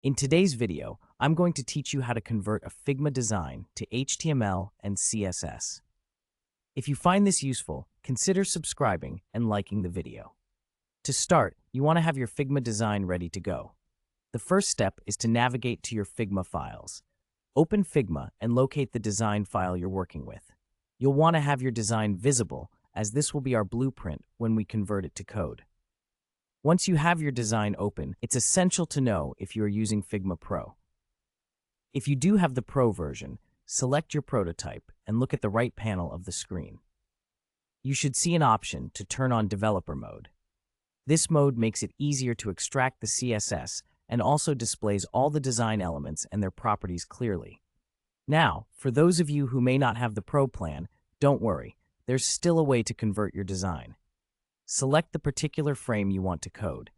In today's video, I'm going to teach you how to convert a Figma design to HTML and CSS. If you find this useful, consider subscribing and liking the video. To start, you want to have your Figma design ready to go. The first step is to navigate to your Figma files. Open Figma and locate the design file you're working with. You'll want to have your design visible, as this will be our blueprint when we convert it to code. Once you have your design open, it's essential to know if you are using Figma Pro. If you do have the Pro version, select your prototype and look at the right panel of the screen. You should see an option to turn on developer mode. This mode makes it easier to extract the CSS and also displays all the design elements and their properties clearly. Now, for those of you who may not have the Pro plan, don't worry, there's still a way to convert your design. Select the particular frame you want to code.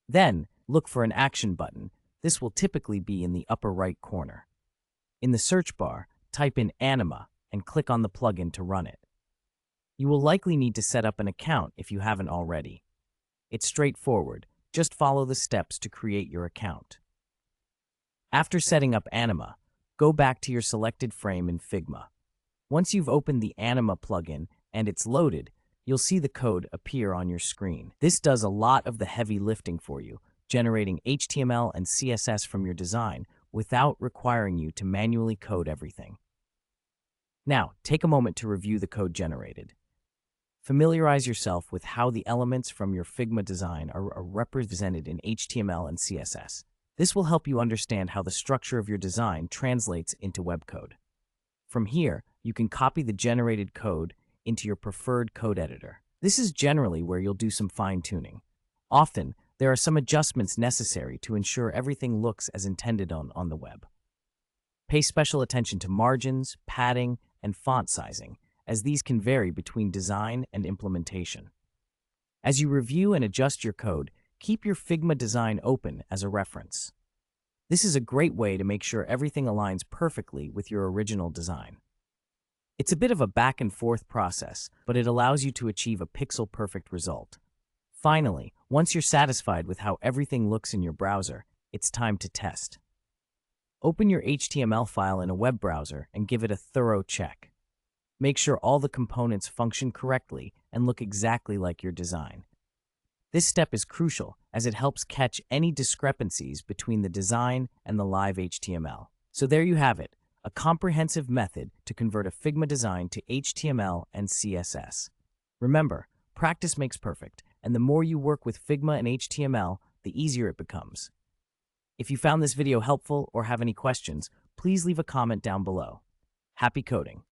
Then, look for an action button. This will typically be in the upper right corner. In the search bar, type in Anima and click on the plugin to run it. You will likely need to set up an account if you haven't already. It's straightforward. Just follow the steps to create your account. After setting up Anima, go back to your selected frame in Figma. Once you've opened the Anima plugin and it's loaded, you'll see the code appear on your screen. This does a lot of the heavy lifting for you, generating HTML and CSS from your design without requiring you to manually code everything. Now, take a moment to review the code generated. Familiarize yourself with how the elements from your Figma design are represented in HTML and CSS. This will help you understand how the structure of your design translates into web code. From here, you can copy the generated code into your preferred code editor. This is generally where you'll do some fine-tuning. Often, there are some adjustments necessary to ensure everything looks as intended on the web. Pay special attention to margins, padding, and font sizing, as these can vary between design and implementation. As you review and adjust your code, keep your Figma design open as a reference. This is a great way to make sure everything aligns perfectly with your original design. It's a bit of a back and forth process, but it allows you to achieve a pixel-perfect result. Finally, once you're satisfied with how everything looks in your browser, it's time to test. Open your HTML file in a web browser and give it a thorough check. Make sure all the components function correctly and look exactly like your design. This step is crucial as it helps catch any discrepancies between the design and the live HTML. So there you have it. A comprehensive method to convert a Figma design to HTML and CSS. Remember, practice makes perfect, and the more you work with Figma and HTML, the easier it becomes. If you found this video helpful or have any questions, please leave a comment down below. Happy coding!